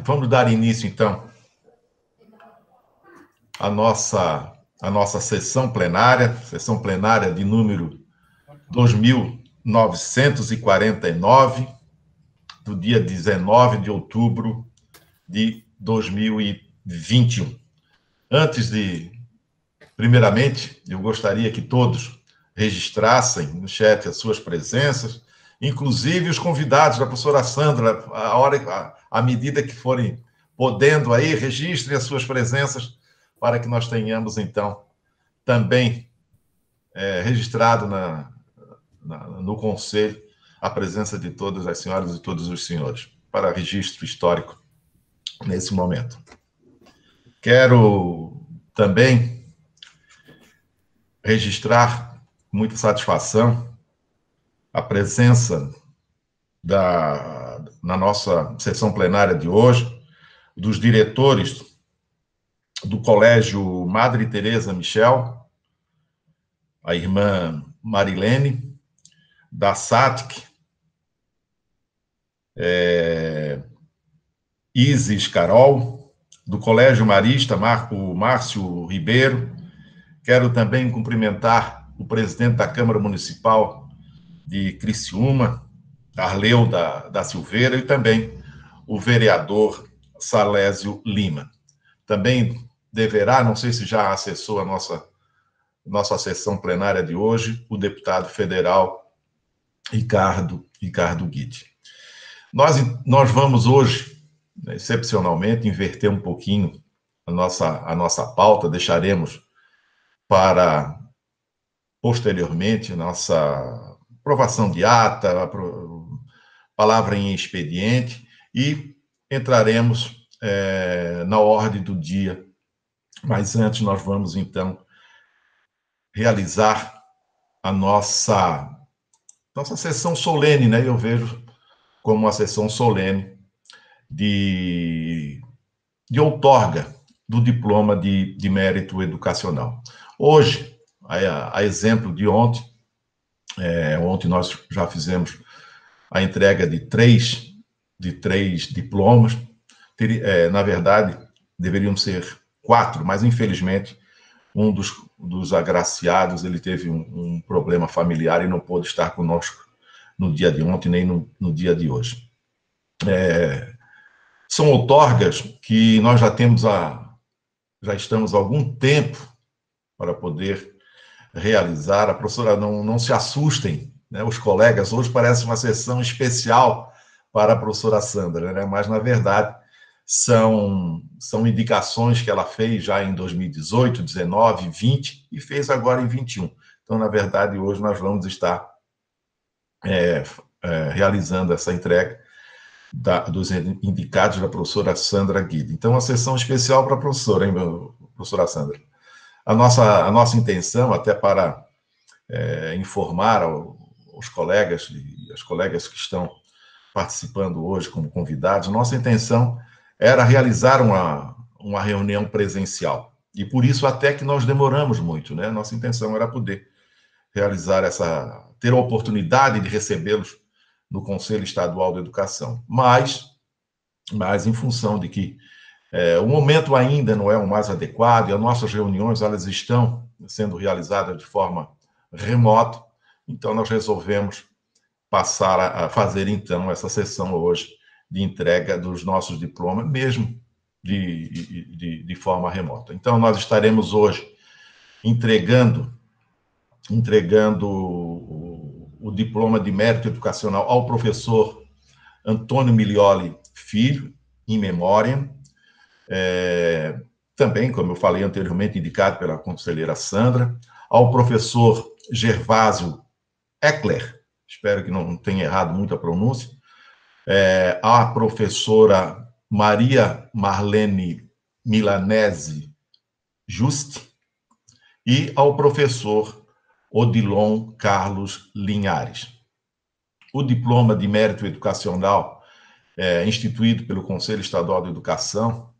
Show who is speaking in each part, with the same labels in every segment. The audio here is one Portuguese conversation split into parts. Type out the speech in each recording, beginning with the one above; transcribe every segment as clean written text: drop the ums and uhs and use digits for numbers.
Speaker 1: Vamos dar início, então, à nossa sessão plenária de número 2949, do dia 19 de outubro de 2021. Primeiramente, eu gostaria que todos registrassem no chat as suas presenças, inclusive os convidados da professora Sandra, à medida que forem podendo aí, registrem as suas presenças para que nós tenhamos, então, também registrado no Conselho a presença de todas as senhoras e todos os senhores, para registro histórico nesse momento. Quero também registrar com muita satisfação a presença na nossa sessão plenária de hoje dos diretores do Colégio Madre Teresa Michel, a irmã Marilene, da SATIC, Isis Carol, do Colégio Marista, o Márcio Ribeiro. Quero também cumprimentar o presidente da Câmara Municipal de Criciúma, Arleu da Silveira, e também o vereador Salésio Lima. Também deverá, não sei se já acessou a nossa sessão plenária de hoje, o deputado federal Ricardo Guidi. Nós vamos hoje, excepcionalmente, inverter um pouquinho a nossa pauta, deixaremos para, posteriormente, nossa aprovação de ata, palavra em expediente, e entraremos na ordem do dia. Mas antes nós vamos, então, realizar a nossa sessão solene, né? Eu vejo como uma sessão solene de outorga do diploma de mérito educacional. Hoje, a exemplo de ontem, ontem nós já fizemos a entrega de três diplomas. Na verdade, deveriam ser 4, mas infelizmente um dos agraciados ele teve um problema familiar e não pôde estar conosco no dia de ontem nem no dia de hoje. São outorgas que nós já estamos há algum tempo para poder realizar. A professora, não se assustem, né? Os colegas, hoje parece uma sessão especial para a professora Sandra, né? Mas, na verdade, são indicações que ela fez já em 2018, 19, 20 e fez agora em 21. Então, na verdade, hoje nós vamos estar realizando essa entrega dos indicados da professora Sandra Guidi. Então, uma sessão especial para a professora, hein, professora Sandra? A nossa intenção, até para informar os colegas e as colegas que estão participando hoje como convidados, nossa intenção era realizar uma reunião presencial. E por isso até que nós demoramos muito, né? Nossa intenção era poder realizar ter a oportunidade de recebê-los no Conselho Estadual de Educação. Mas em função de que o momento ainda não é o mais adequado e as nossas reuniões elas estão sendo realizadas de forma remota, então nós resolvemos passar a fazer, então, essa sessão hoje de entrega dos nossos diplomas, mesmo de forma remota. Então, nós estaremos hoje entregando o diploma de mérito educacional ao professor Antônio Milioli Filho, em memória, também, como eu falei anteriormente, indicado pela conselheira Sandra, ao professor Gervásio Eckler, espero que não tenha errado muito a pronúncia, à professora Maria Marlene Milanese Juste e ao professor Odilon Carlos Linhares. O diploma de mérito educacional instituído pelo Conselho Estadual de Educação,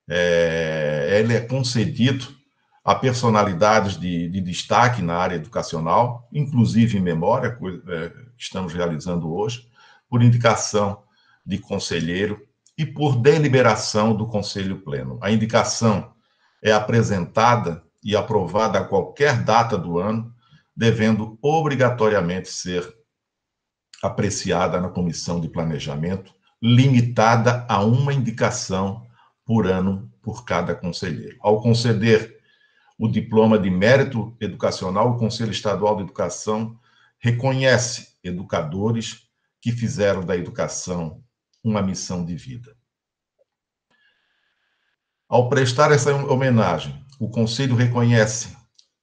Speaker 1: ele é concedido a personalidades de destaque na área educacional, inclusive em memória, que estamos realizando hoje, por indicação de conselheiro e por deliberação do Conselho Pleno. A indicação é apresentada e aprovada a qualquer data do ano, devendo obrigatoriamente ser apreciada na Comissão de Planejamento, limitada a uma indicação por ano por cada conselheiro. Ao conceder o diploma de mérito educacional, o Conselho Estadual de Educação reconhece educadores que fizeram da educação uma missão de vida. Ao prestar essa homenagem, o Conselho reconhece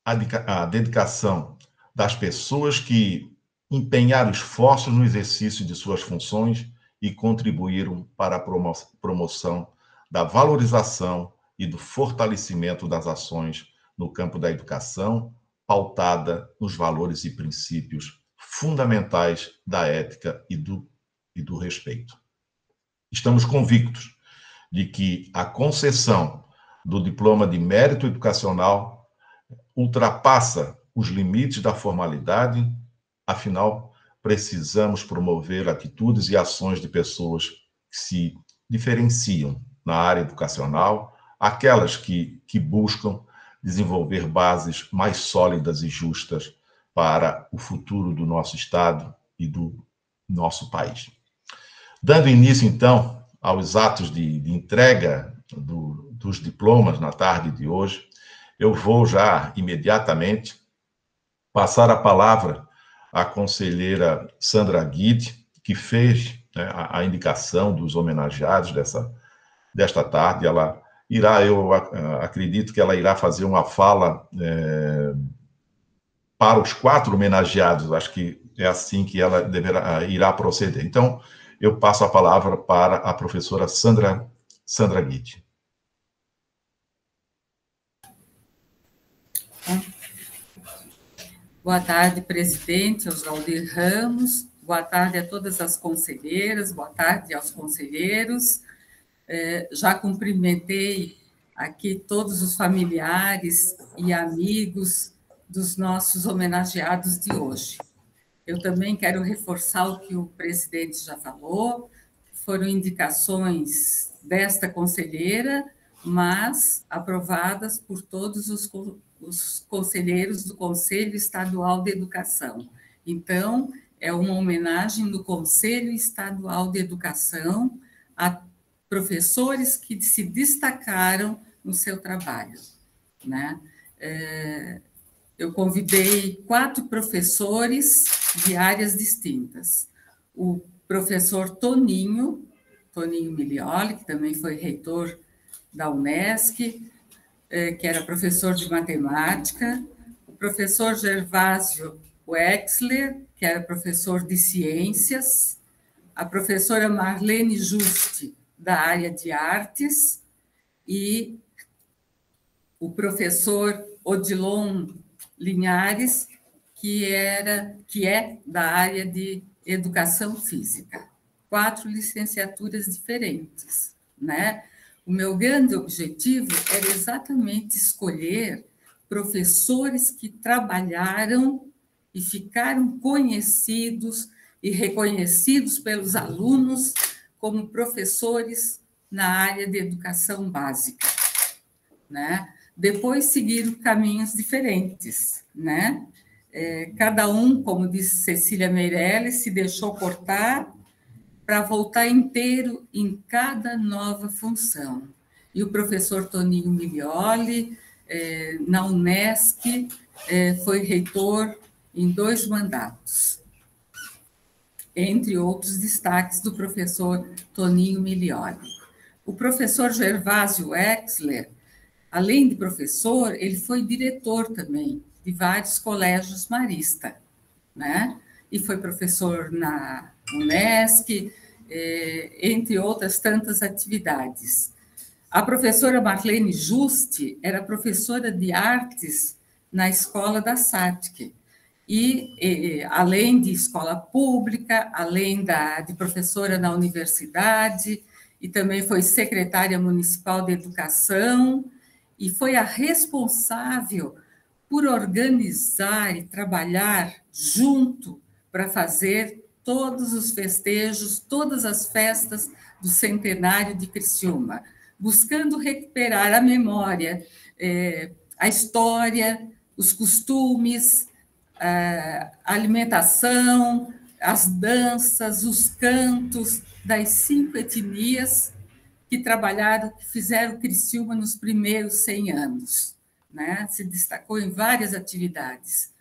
Speaker 1: a dedicação das pessoas que empenharam esforços no exercício de suas funções e contribuíram para a promoção da valorização e do fortalecimento das ações no campo da educação, pautada nos valores e princípios fundamentais da ética e do respeito. Estamos convictos de que a concessão do diploma de mérito educacional ultrapassa os limites da formalidade, afinal, precisamos promover atitudes e ações de pessoas que se diferenciam na área educacional, aquelas que buscam desenvolver bases mais sólidas e justas para o futuro do nosso Estado e do nosso país. Dando início, então, aos atos de entrega dos diplomas na tarde de hoje, eu vou já imediatamente passar a palavra à conselheira Sandra Guide, que fez, né, a indicação dos homenageados desta tarde. Ela irá, eu acredito que ela irá fazer uma fala para os 4 homenageados, acho que é assim que ela irá proceder. Então, eu passo a palavra para a professora Sandra Guide.
Speaker 2: Boa tarde, presidente Oswaldir Ramos, boa tarde a todas as conselheiras, boa tarde aos conselheiros. Já cumprimentei aqui todos os familiares e amigos dos nossos homenageados de hoje. Eu também quero reforçar o que o presidente já falou, foram indicações desta conselheira, mas aprovadas por todos os conselheiros do Conselho Estadual de Educação. Então, é uma homenagem do Conselho Estadual de Educação a professores que se destacaram no seu trabalho, né? Eu convidei 4 professores de áreas distintas. O professor Toninho Milioli, que também foi reitor da Unesc, que era professor de matemática, o professor Gervásio Wexler, que era professor de ciências, a professora Marlene Juste, da área de artes, e o professor Odilon Linhares, que é da área de educação física. 4 licenciaturas diferentes, né? O meu grande objetivo era exatamente escolher professores que trabalharam e ficaram conhecidos e reconhecidos pelos alunos como professores na área de educação básica, né? Depois seguiram caminhos diferentes, né? Cada um, como disse Cecília Meirelles, se deixou cortar para voltar inteiro em cada nova função. E o professor Toninho Milioli, na Unesc, foi reitor em 2 mandatos, entre outros destaques do professor Toninho Milioli. O professor Gervásio Wexler, além de professor, ele foi diretor também de vários colégios maristas, né? E foi professor na Unesc, entre outras tantas atividades. A professora Marlene Juste era professora de artes na Escola da SATIC, e além de escola pública, além de professora na universidade, e também foi secretária municipal de educação, e foi a responsável por organizar e trabalhar junto para fazer todos os festejos, todas as festas do centenário de Criciúma, buscando recuperar a memória, a história, os costumes, a alimentação, as danças, os cantos das 5 etnias que trabalharam, que fizeram Criciúma nos primeiros 100 anos, né? Se destacou em várias atividades.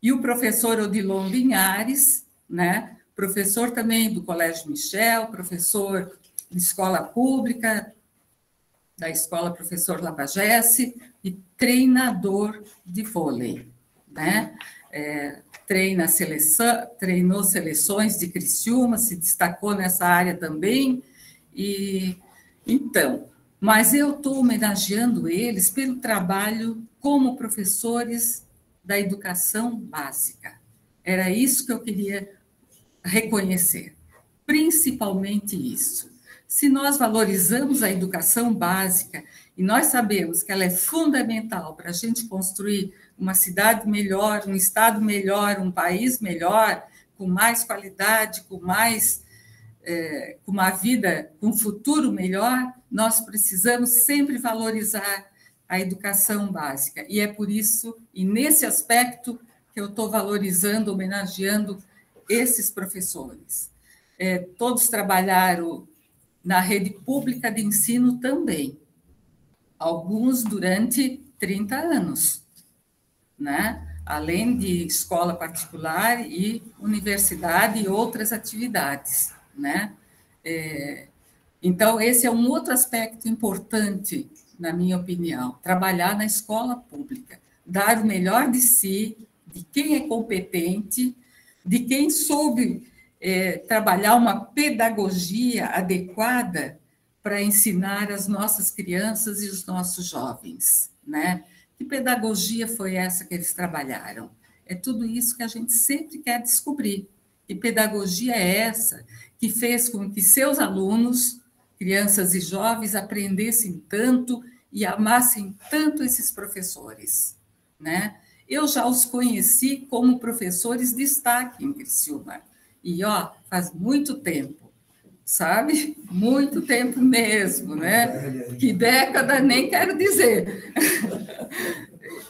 Speaker 2: E o professor Odilon Linhares, né? Professor também do Colégio Michel, professor de escola pública, da escola Professor Lavagesse, e treinador de vôlei, né? Treinou seleções de Criciúma, se destacou nessa área também. Mas eu estou homenageando eles pelo trabalho como professores da educação básica. Era isso que eu queria reconhecer, principalmente isso. Se nós valorizamos a educação básica, e nós sabemos que ela é fundamental para a gente construir uma cidade melhor, um estado melhor, um país melhor, com mais qualidade, com uma vida, com um futuro melhor, nós precisamos sempre valorizar a educação básica. E é por isso, e nesse aspecto, que eu estou valorizando, homenageando esses professores. Todos trabalharam na rede pública de ensino também, alguns durante 30 anos, né? Além de escola particular e universidade e outras atividades, né? Então, esse é um outro aspecto importante, na minha opinião, trabalhar na escola pública, dar o melhor de si, de quem é competente, de quem soube trabalhar uma pedagogia adequada para ensinar as nossas crianças e os nossos jovens, né? Que pedagogia foi essa que eles trabalharam? É tudo isso que a gente sempre quer descobrir. Que pedagogia é essa que fez com que seus alunos, crianças e jovens, aprendessem tanto e amassem tanto esses professores, né? Eu já os conheci como professores de destaque em Criciúma. E, faz muito tempo, sabe? Muito tempo mesmo, né? Que década, nem quero dizer.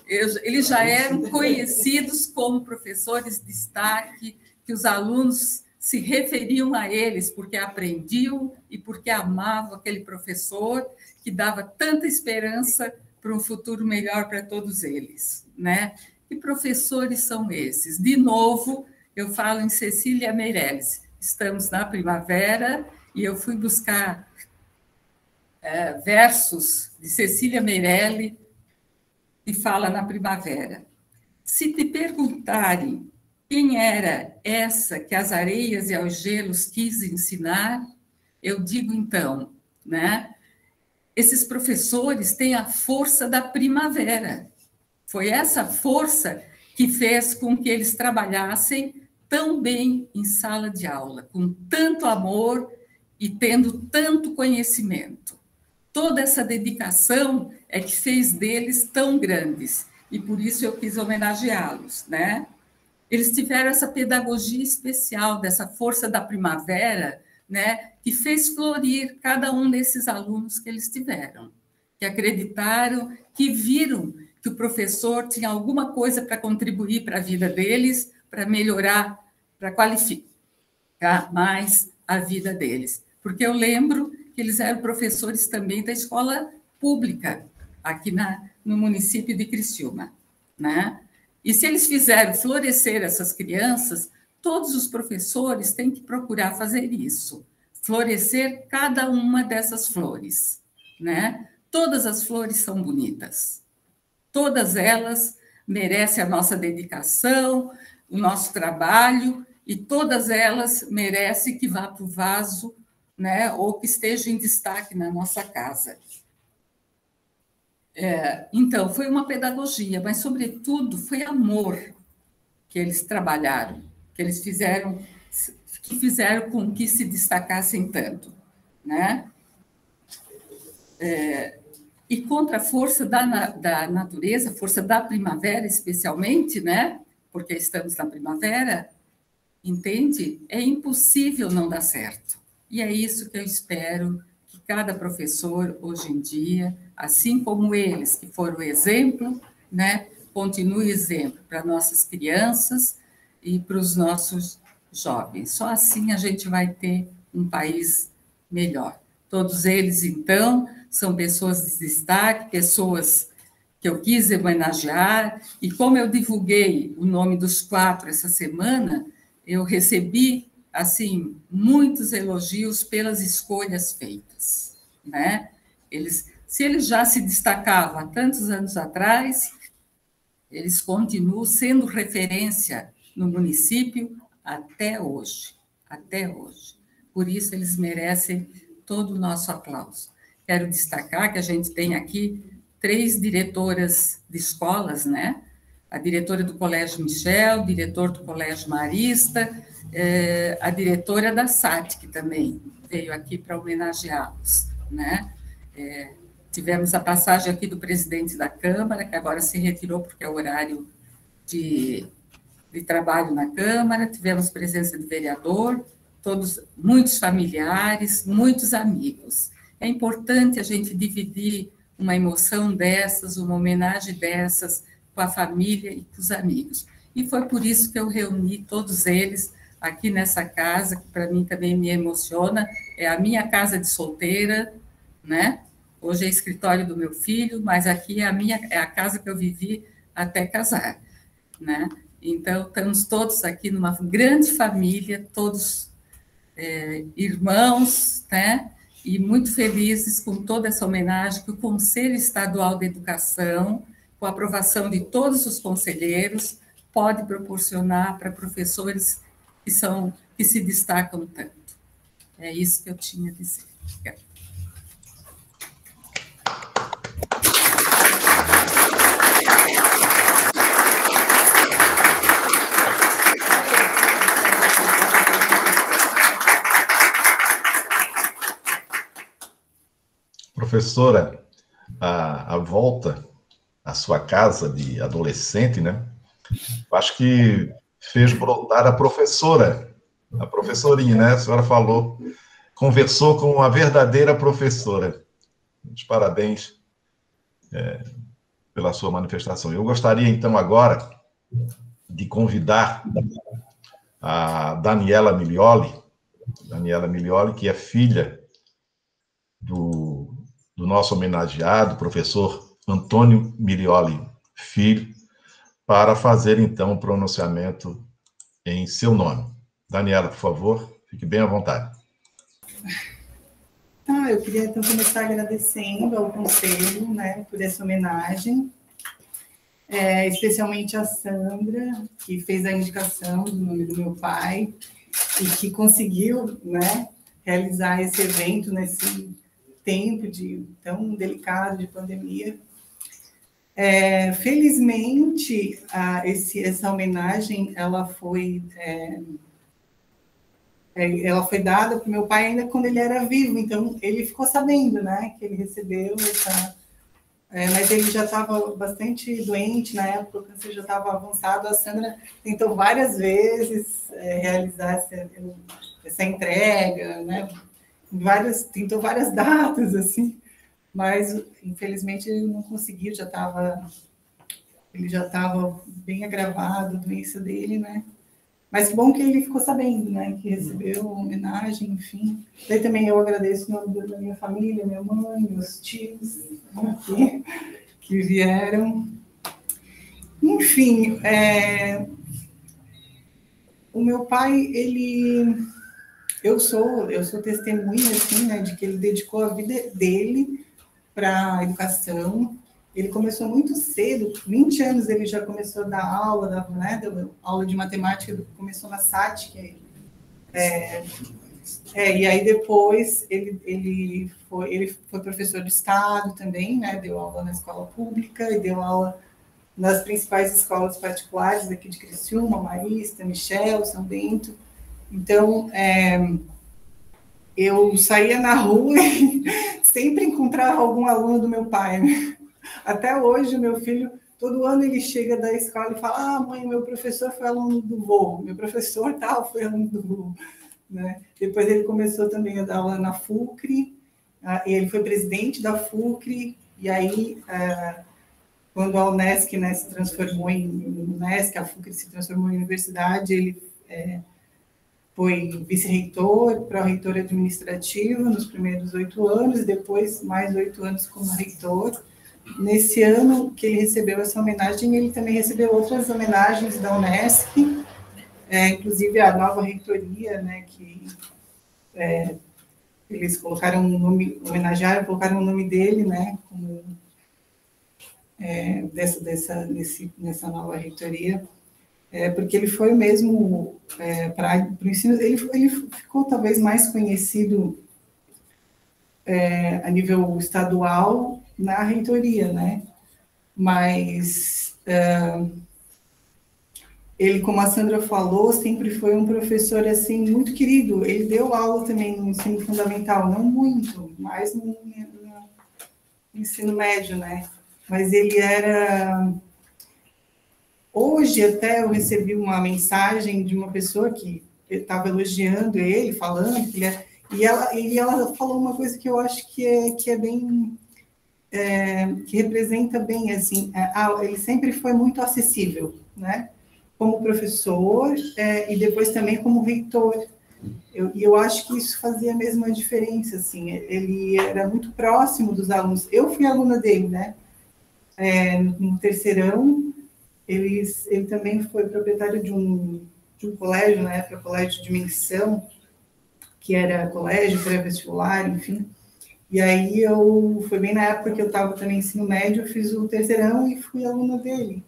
Speaker 2: Eles já eram conhecidos como professores de destaque, que os alunos se referiam a eles porque aprendiam e porque amavam aquele professor que dava tanta esperança para um futuro melhor para todos eles, né? Que professores são esses? De novo, eu falo em Cecília Meirelles. Estamos na primavera e eu fui buscar versos de Cecília Meirelles que fala na primavera. Se te perguntarem quem era essa que as areias e aos gelos quis ensinar, eu digo então, né? Esses professores têm a força da primavera. Foi essa força que fez com que eles trabalhassem tão bem em sala de aula, com tanto amor e tendo tanto conhecimento. Toda essa dedicação é que fez deles tão grandes, e por isso eu quis homenageá-los, né? Eles tiveram essa pedagogia especial, dessa força da primavera, né, que fez florir cada um desses alunos que eles tiveram, que acreditaram, que viram que o professor tinha alguma coisa para contribuir para a vida deles, para melhorar, para qualificar mais a vida deles. Porque eu lembro que eles eram professores também da escola pública, aqui no município de Criciúma, né? E se eles fizeram florescer essas crianças, todos os professores têm que procurar fazer isso, florescer cada uma dessas flores, né? Todas as flores são bonitas, todas elas merecem a nossa dedicação, o nosso trabalho, e todas elas merecem que vá para o vaso, né? Ou que esteja em destaque na nossa casa. Então, foi uma pedagogia, mas, sobretudo, foi amor que eles trabalharam, que eles fizeram com que se destacassem tanto, né? E contra a força da natureza, força da primavera, especialmente, né? Porque estamos na primavera, entende? É impossível não dar certo. E é isso que eu espero que cada professor, hoje em dia, assim como eles, que foram exemplo, né, continue exemplo para nossas crianças e para os nossos jovens. Só assim a gente vai ter um país melhor. Todos eles, então, são pessoas de destaque, pessoas que eu quis homenagear, e como eu divulguei o nome dos 4 essa semana, eu recebi, assim, muitos elogios pelas escolhas feitas, né? Se eles já se destacavam há tantos anos atrás, eles continuam sendo referência no município até hoje, até hoje. Por isso, eles merecem todo o nosso aplauso. Quero destacar que a gente tem aqui 3 diretoras de escolas, né? A diretora do Colégio Michel, diretor do Colégio Marista, a diretora da SATIC também veio aqui para homenageá-los, né? Tivemos a passagem aqui do presidente da Câmara, que agora se retirou porque é o horário de trabalho na Câmara, tivemos presença de vereador, todos, muitos familiares, muitos amigos. É importante a gente dividir uma emoção dessas, uma homenagem dessas com a família e com os amigos. E foi por isso que eu reuni todos eles aqui nessa casa, que para mim também me emociona, é a minha casa de solteira, né? Hoje é escritório do meu filho, mas aqui é a casa que eu vivi até casar, né? Então, estamos todos aqui numa grande família, todos irmãos, né? E muito felizes com toda essa homenagem que o Conselho Estadual de Educação, com a aprovação de todos os conselheiros, pode proporcionar para professores que se destacam tanto. É isso que eu tinha a dizer. Obrigada.
Speaker 1: Professora, a volta à sua casa de adolescente, né? Acho que fez brotar a professorinha, né? A senhora falou, conversou com uma verdadeira professora. Muitos parabéns pela sua manifestação. Eu gostaria, então, agora de convidar a Daniela Milioli, que é filha do nosso homenageado, professor Antônio Milioli Filho, para fazer, então, o pronunciamento em seu nome. Daniela, por favor, fique bem à vontade.
Speaker 3: Eu queria, então, começar agradecendo ao Conselho, né, por essa homenagem, especialmente a Sandra, que fez a indicação do nome do meu pai e que conseguiu, né, realizar esse evento nesse tempo tão delicado de pandemia. Felizmente, essa homenagem ela foi dada para o meu pai ainda quando ele era vivo, então ele ficou sabendo, né, que ele recebeu essa... mas ele já estava bastante doente na época, o câncer já estava avançado. A Sandra tentou várias vezes realizar essa entrega, né, tentou várias datas, assim, mas infelizmente ele não conseguiu, ele já estava bem agravado a doença dele, né? Mas que bom que ele ficou sabendo, né? Que recebeu a homenagem, enfim. Daí também eu agradeço o nome da minha família, minha mãe, meus tios, que vieram. Enfim, o meu pai, eu sou testemunha, assim, né, de que ele dedicou a vida dele para a educação. Ele começou muito cedo, 20 anos ele já começou a dar aula, aula de matemática, começou na SATIC. E aí depois ele foi professor de Estado também, né, deu aula na escola pública e deu aula nas principais escolas particulares daqui de Criciúma, Marista, Michel, São Bento. Então, eu saía na rua e sempre encontrava algum aluno do meu pai, né? Até hoje, meu filho todo ano ele chega da escola e fala: ah, mãe, meu professor foi aluno do vô, meu professor tal foi aluno do vô. Né? Depois ele começou também a dar aula na FUCRE, e ele foi presidente da FUCRE, e aí, quando a Unesc, né, se transformou em Unesc, a FUCRE se transformou em universidade, ele foi vice-reitor, pró-reitor administrativo nos primeiros 8 anos, e depois mais 8 anos como reitor. Nesse ano que ele recebeu essa homenagem, ele também recebeu outras homenagens da Unesc, inclusive a nova reitoria, né, que eles colocaram o nome, homenagearam, colocaram o nome dele, né, como nessa nova reitoria, porque ele foi mesmo para o ensino, ele ficou talvez mais conhecido a nível estadual na reitoria, né, mas ele, como a Sandra falou, sempre foi um professor, assim, muito querido. Ele deu aula também no ensino fundamental, não muito, mas no ensino médio, né? Mas ele era... Hoje, até, eu recebi uma mensagem de uma pessoa que estava elogiando ele, falando que ele é... E ela falou uma coisa que eu acho que é bem... que representa bem, assim, ele sempre foi muito acessível, né? Como professor e depois também como reitor. Eu acho que isso fazia a mesma diferença, assim, ele era muito próximo dos alunos. Eu fui aluna dele, né? No terceirão, ele também foi proprietário de um colégio, na época, colégio de Dimensão, que era colégio pré-vestibular, enfim. E aí foi bem na época que eu estava também no ensino médio, eu fiz o terceirão e fui aluna dele.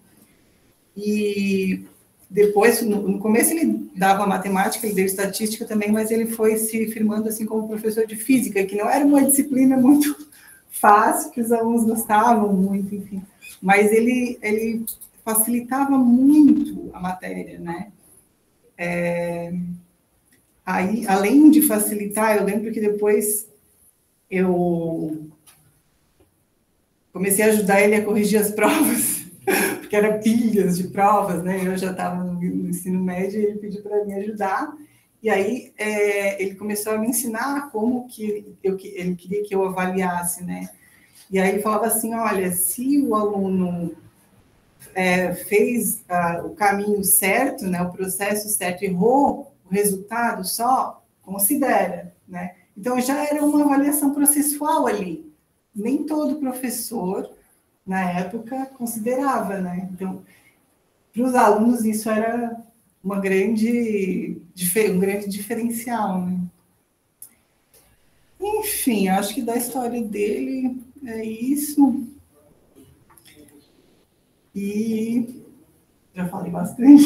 Speaker 3: E depois, no começo ele dava matemática, ele deu estatística também, mas ele foi se firmando assim como professor de física, que não era uma disciplina muito fácil, que os alunos gostavam muito, enfim. Mas ele facilitava muito a matéria, né? Aí, além de facilitar, eu lembro que depois eu comecei a ajudar ele a corrigir as provas, porque era pilhas de provas, né? Eu já estava no ensino médio e ele pediu para me ajudar. E aí ele começou a me ensinar como que ele queria que eu avaliasse, né? E aí ele falava assim, olha, se o aluno fez o caminho certo, né? O processo certo, errou o resultado só, considera, né? Então já era uma avaliação processual ali. Nem todo professor na época considerava, né? Então, para os alunos isso era um grande diferencial, né? Enfim, acho que da história dele é isso. E já falei bastante.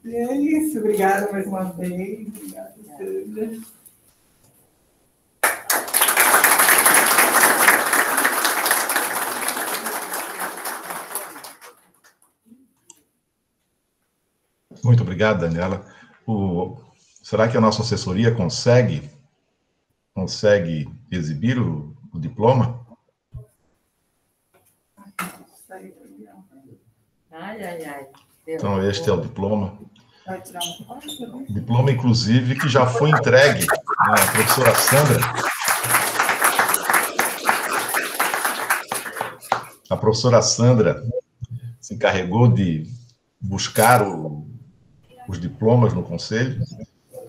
Speaker 3: E é isso. Obrigada mais uma vez. Obrigada, Sandra.
Speaker 1: Muito obrigado, Daniela. Será que a nossa assessoria consegue exibir o diploma? Então, este é o diploma. Diploma, inclusive, que já foi entregue à professora Sandra. A professora Sandra se encarregou de buscar os diplomas no Conselho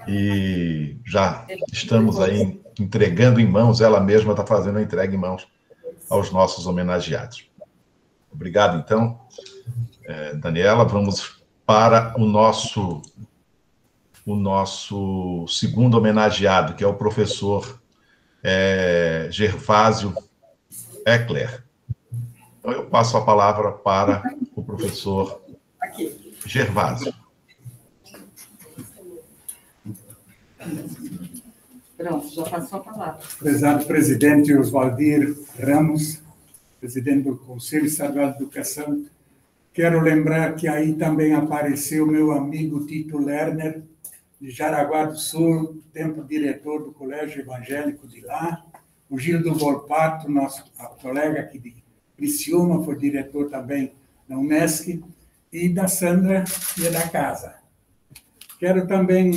Speaker 1: e já estamos aí entregando em mãos, ela mesma está fazendo a entrega em mãos aos nossos homenageados. Obrigado, então, Daniela. Vamos para o nosso segundo homenageado, que é o professor Gervásio Eckler. Então, eu passo a palavra para o professor Gervásio.
Speaker 2: Pronto, já passou a palavra.
Speaker 4: Prezado presidente Oswaldir Ramos, presidente do Conselho Estadual de Educação, quero lembrar que aí também apareceu meu amigo Tito Lerner, de Jaraguá do Sul, tempo diretor do Colégio Evangélico de lá, o Gildo Volpato, nosso colega aqui de Criciúma, foi diretor também da Unesc, e da Sandra, que é da casa. Quero também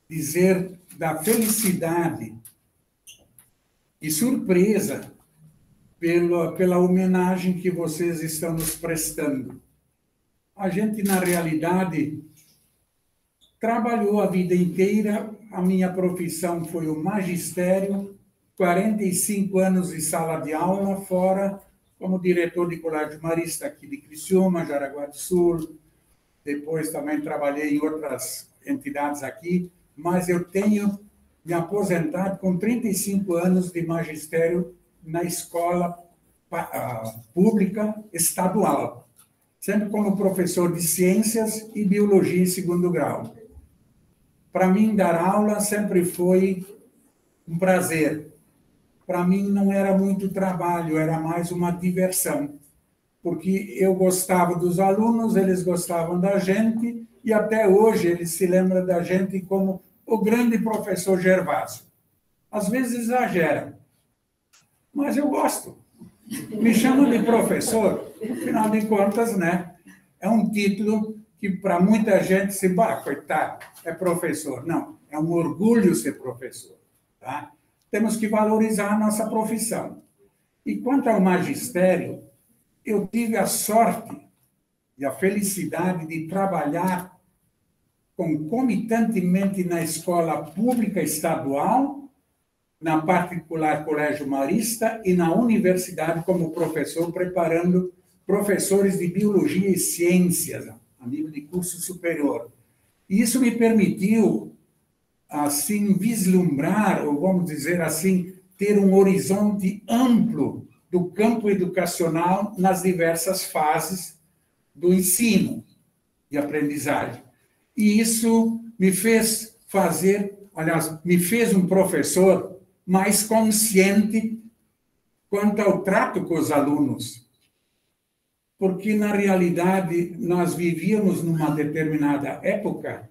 Speaker 4: dizer da felicidade e surpresa pela homenagem que vocês estão nos prestando. A gente, na realidade, trabalhou a vida inteira. A minha profissão foi o magistério, 45 anos de sala de aula, fora como diretor de colégio marista aqui de Criciúma, Jaraguá do Sul. Depois também trabalhei em outras entidades aqui, mas eu tenho me aposentado com 35 anos de magistério na escola pública estadual, sempre como professor de ciências e biologia em segundo grau. Para mim, dar aula sempre foi um prazer. Para mim, não era muito trabalho, era mais uma diversão, porque eu gostava dos alunos, eles gostavam da gente, e até hoje eles se lembram da gente como o grande professor Gervásio. Às vezes exagera, mas eu gosto. Me chamam de professor, afinal de contas, né? É um título que para muita gente se coitado, é professor. Não, é um orgulho ser professor, tá? Temos que valorizar a nossa profissão. E quanto ao magistério, eu tive a sorte e a felicidade de trabalhar concomitantemente na escola pública estadual, na particular Colégio Marista e na universidade como professor, preparando professores de biologia e ciências, a nível de curso superior. E isso me permitiu, assim, vislumbrar, ou vamos dizer assim, ter um horizonte amplo do campo educacional nas diversas fases do ensino e aprendizagem. E isso me fez me fez um professor mais consciente quanto ao trato com os alunos. Porque, na realidade, nós vivíamos numa determinada época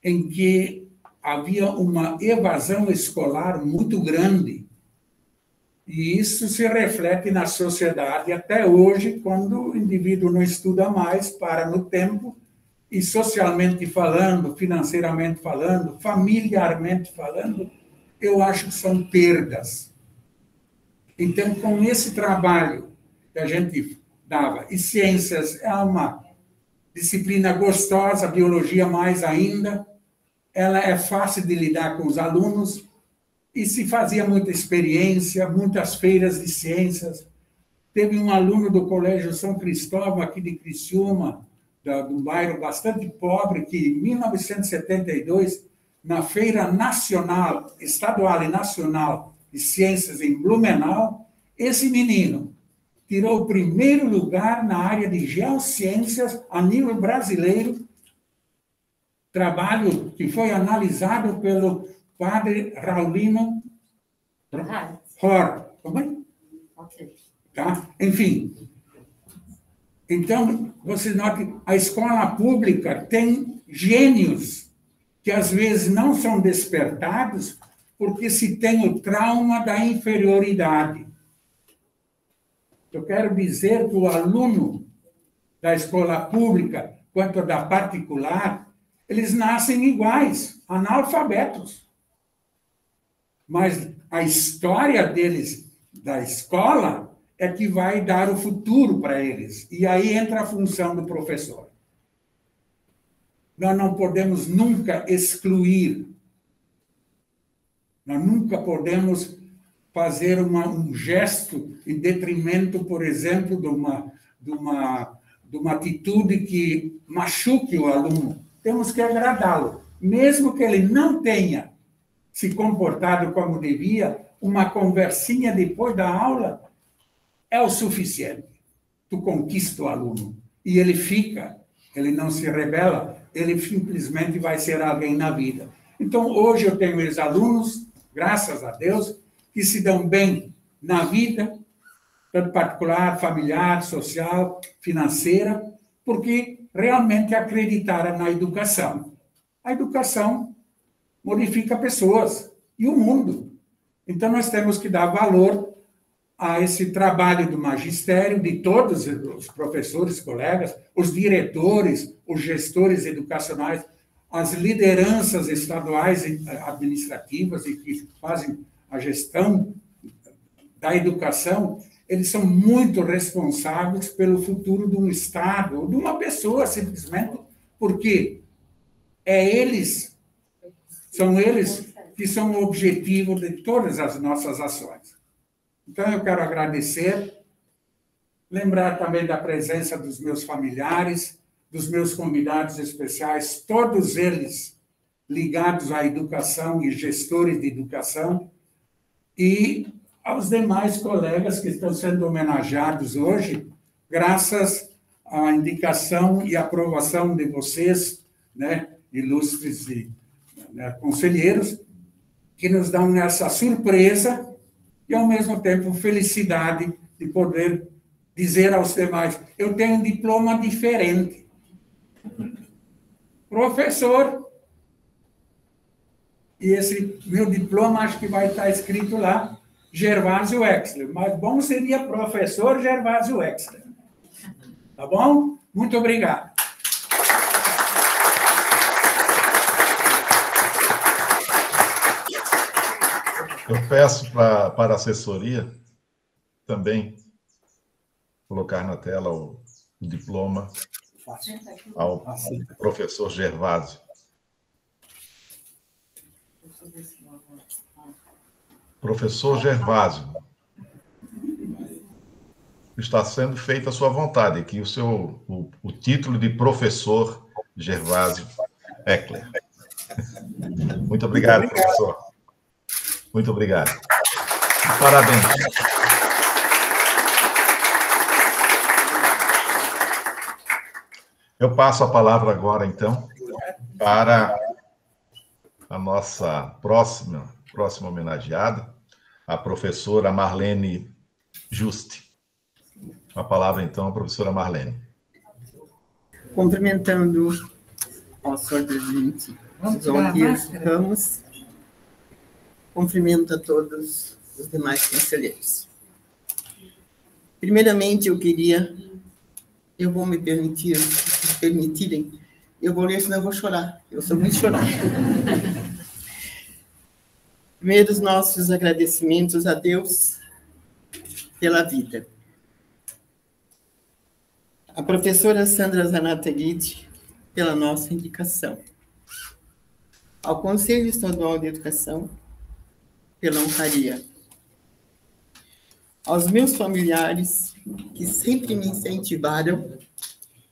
Speaker 4: em que havia uma evasão escolar muito grande. E isso se reflete na sociedade até hoje, quando o indivíduo não estuda mais, para no tempo, e socialmente falando, financeiramente falando, familiarmente falando, eu acho que são perdas. Então, com esse trabalho que a gente dava, e ciências é uma disciplina gostosa, biologia mais ainda, ela é fácil de lidar com os alunos, e se fazia muita experiência, muitas feiras de ciências. Teve um aluno do Colégio São Cristóvão, aqui de Criciúma, de um bairro bastante pobre, que em 1972, na Feira Nacional, Estadual e Nacional de Ciências em Blumenau, esse menino tirou o primeiro lugar na área de geociências a nível brasileiro, trabalho que foi analisado pelo padre Raulino Hor.
Speaker 2: Ok.
Speaker 4: Tá? Enfim. Então, você nota que a escola pública tem gênios que, às vezes, não são despertados porque se tem o trauma da inferioridade. Eu quero dizer que o aluno da escola pública, quanto da particular, eles nascem iguais, analfabetos. Mas a história deles, da escola, é que vai dar o futuro para eles. E aí entra a função do professor. Nós não podemos nunca excluir, nós nunca podemos fazer um gesto em detrimento, por exemplo, de uma atitude que machuque o aluno. Temos que agradá-lo, mesmo que ele não tenha se comportado como devia, uma conversinha depois da aula é o suficiente. Tu conquista o aluno e ele fica, ele não se rebela, ele simplesmente vai ser alguém na vida. Então, hoje eu tenho ex-alunos, graças a Deus, que se dão bem na vida, tanto particular, familiar, social, financeira, porque realmente acreditaram na educação. A educação modifica pessoas e o mundo. Então, nós temos que dar valor a esse trabalho do magistério, de todos os professores, colegas, os diretores, os gestores educacionais, as lideranças estaduais administrativas e que fazem a gestão da educação, eles são muito responsáveis pelo futuro de um Estado, ou de uma pessoa, simplesmente, porque são eles que são o objetivo de todas as nossas ações. Então, eu quero agradecer, lembrar também da presença dos meus familiares, dos meus convidados especiais, todos eles ligados à educação e gestores de educação, e aos demais colegas que estão sendo homenageados hoje, graças à indicação e aprovação de vocês, né, ilustres e conselheiros, que nos dão essa surpresa e, ao mesmo tempo, felicidade de poder dizer aos demais: eu tenho um diploma diferente. Professor. E esse meu diploma, acho que vai estar escrito lá, Gervásio Wexler. Mas bom seria professor Gervásio Wexler. Tá bom? Muito obrigado.
Speaker 1: Eu peço para a assessoria também colocar na tela o diploma ao professor Gervásio. Professor Gervásio, está sendo feita a sua vontade aqui, o título de professor Gervásio Eckler. Muito obrigado, professor. Muito obrigado. Parabéns. Eu passo a palavra agora, então, para a nossa próxima homenageada, a professora Marlene Juste. A palavra, então, à professora Marlene.
Speaker 5: Cumprimentando ao senhor presidente João Dias Ramos, cumprimento a todos os demais conselheiros. Primeiramente, eu vou me permitirem, eu vou ler, senão eu vou chorar. Eu sou muito chorona. Primeiro, os nossos agradecimentos a Deus pela vida. A professora Sandra Zanata Guide, pela nossa indicação. Ao Conselho Estadual de Educação, pela honraria. Aos meus familiares, que sempre me incentivaram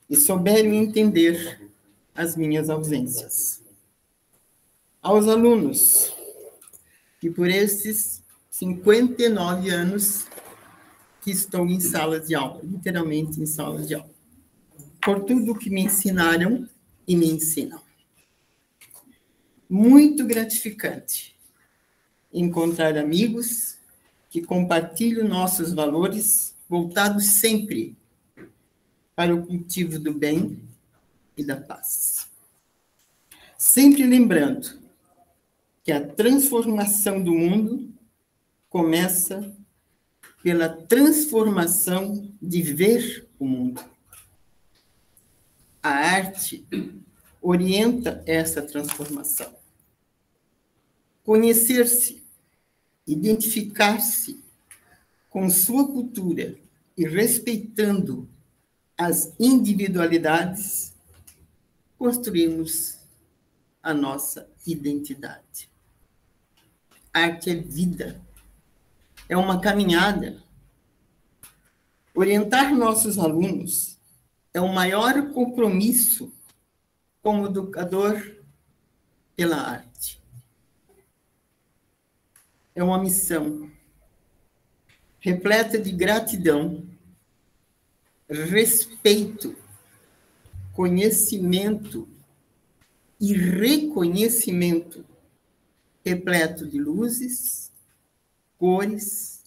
Speaker 5: e souberam entender as minhas ausências. Aos alunos, que por esses 59 anos que estou em sala de aula, literalmente em sala de aula, por tudo que me ensinaram e me ensinam. Muito gratificante encontrar amigos que compartilham nossos valores, voltados sempre para o cultivo do bem e da paz. Sempre lembrando que a transformação do mundo começa pela transformação de ver o mundo. A arte orienta essa transformação. Conhecer-se, identificar-se com sua cultura e respeitando as individualidades, construímos a nossa identidade. Arte é vida, é uma caminhada. Orientar nossos alunos é o maior compromisso como educador pela arte. É uma missão repleta de gratidão, respeito, conhecimento e reconhecimento, repleto de luzes, cores,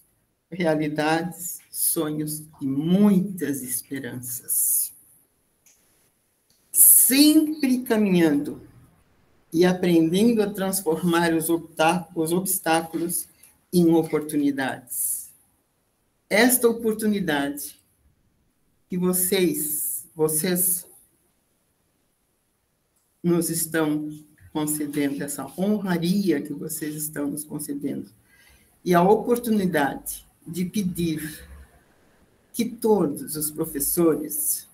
Speaker 5: realidades, sonhos e muitas esperanças. Sempre caminhando e aprendendo a transformar os obstáculos em oportunidades. Esta oportunidade que vocês nos estão concedendo, essa honraria que vocês estão nos concedendo, e a oportunidade de pedir que todos os professores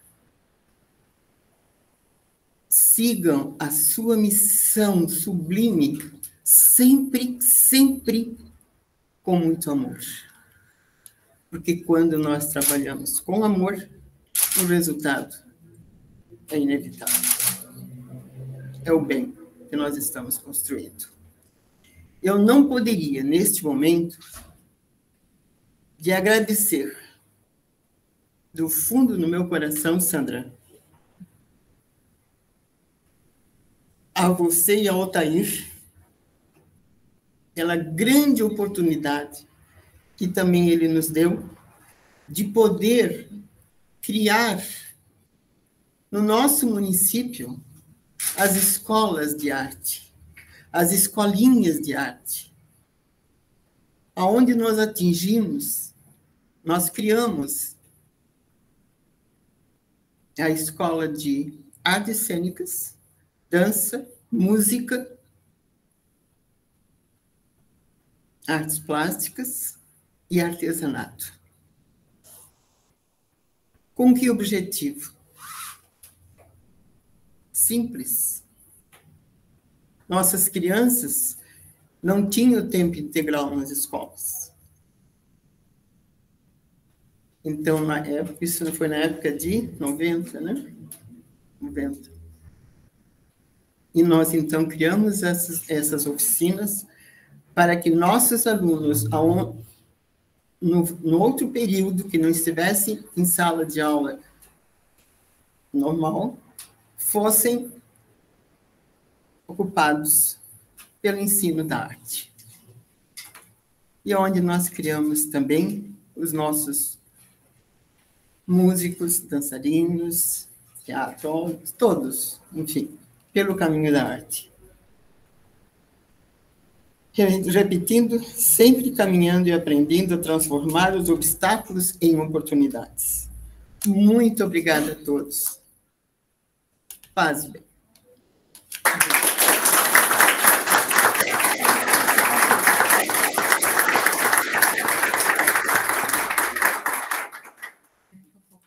Speaker 5: sigam a sua missão sublime, sempre com muito amor. Porque quando nós trabalhamos com amor, o resultado é inevitável. É o bem que nós estamos construindo. Eu não poderia, neste momento, de agradecer do fundo do meu coração, Sandra, a você e ao Altair, pela grande oportunidade que também ele nos deu de poder criar no nosso município as escolas de arte, as escolinhas de arte, aonde nós atingimos, nós criamos a escola de artes cênicas, dança, música, artes plásticas e artesanato. Com que objetivo? Simples. Nossas crianças não tinham tempo integral nas escolas. Então, na época, isso foi na época de 90, né? 90. E nós, então, criamos essas oficinas para que nossos alunos, no outro período, que não estivessem em sala de aula normal, fossem ocupados pelo ensino da arte. E onde nós criamos também os nossos músicos, dançarinos, teatrólogos, todos, enfim, pelo caminho da arte. Repetindo, sempre caminhando e aprendendo a transformar os obstáculos em oportunidades. Muito obrigada a todos. Paz e bem.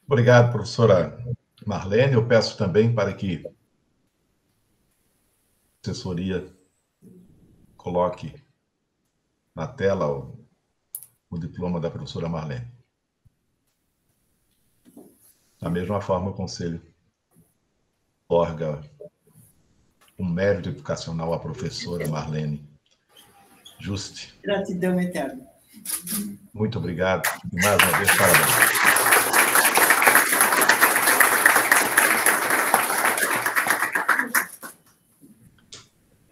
Speaker 1: Obrigado, professora Marlene. Eu peço também para que a assessoria coloque na tela o diploma da professora Marlene. Da mesma forma, o Conselho otorga um mérito educacional à professora Marlene Juste.
Speaker 5: Gratidão eterna.
Speaker 1: Muito obrigado. E mais uma vez, parabéns.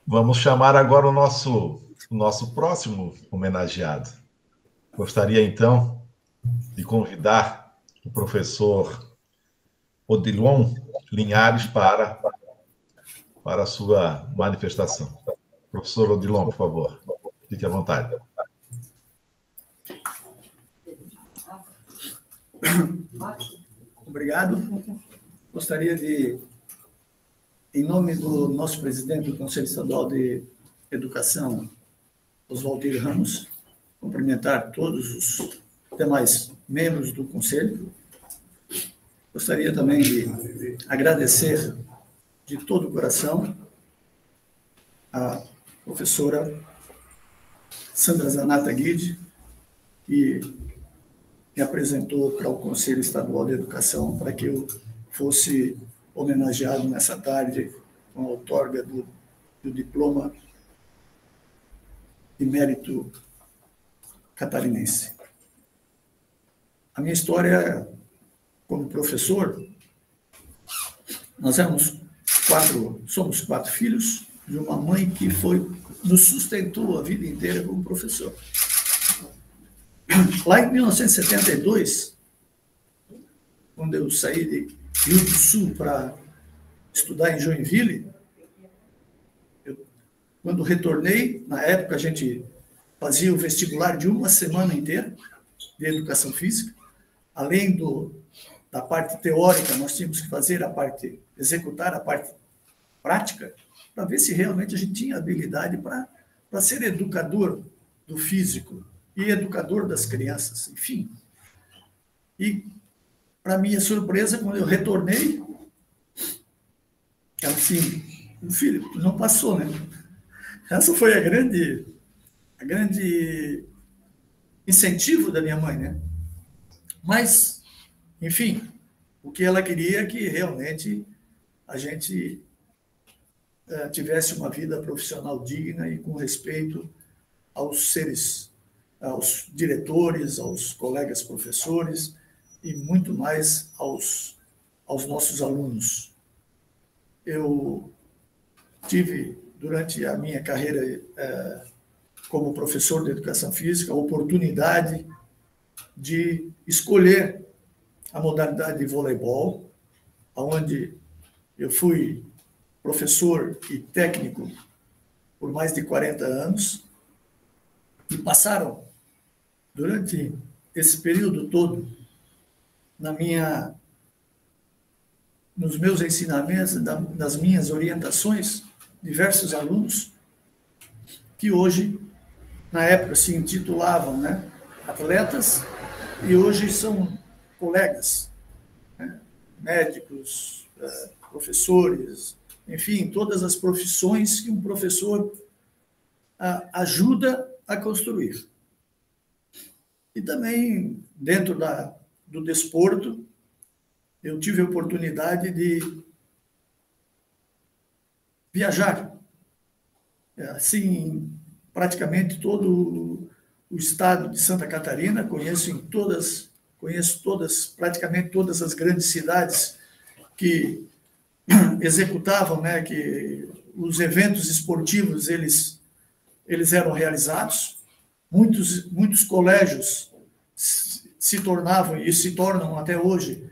Speaker 1: Vamos chamar agora o nosso próximo homenageado. Gostaria, então, de convidar o professor Odilon Linhares para a sua manifestação. Professor Odilon, por favor, fique à vontade.
Speaker 6: Obrigado. Gostaria de, em nome do nosso presidente do Conselho Estadual de Educação, Oswaldir Ramos, cumprimentar todos os demais membros do Conselho. Gostaria também de agradecer de todo o coração a professora Sandra Zanata Guide, que me apresentou para o Conselho Estadual de Educação para que eu fosse homenageado nessa tarde com a outorga do diploma de mérito catarinense. A minha história como professor, nós somos quatro filhos de uma mãe que nos sustentou a vida inteira como professor. Lá em 1972, quando eu saí de Rio do Sul para estudar em Joinville, quando retornei, na época a gente fazia o vestibular de uma semana inteira de educação física. Além da parte teórica, nós tínhamos que executar a parte prática, para ver se realmente a gente tinha habilidade para ser educador do físico e educador das crianças, enfim. E, para minha surpresa, quando eu retornei, ela assim, filho, não passou, né? Essa foi a grande incentivo da minha mãe, né? Mas, enfim, o que ela queria é que realmente a gente tivesse uma vida profissional digna e com respeito aos aos diretores, aos colegas professores e muito mais aos nossos alunos. Eu tive, durante a minha carreira como professor de educação física, a oportunidade de escolher a modalidade de voleibol, onde eu fui professor e técnico por mais de 40 anos, e passaram, durante esse período todo, nos meus ensinamentos, nas minhas orientações, diversos alunos que hoje, na época, se intitulavam, né, atletas, e hoje são colegas, né, médicos, professores, enfim, todas as profissões que um professor ajuda a construir. E também, dentro do desporto, eu tive a oportunidade de viajar, assim, praticamente todo o estado de Santa Catarina, conheço praticamente todas as grandes cidades que executavam, né, que os eventos esportivos eles eram realizados. Muitos colégios se tornavam e se tornam até hoje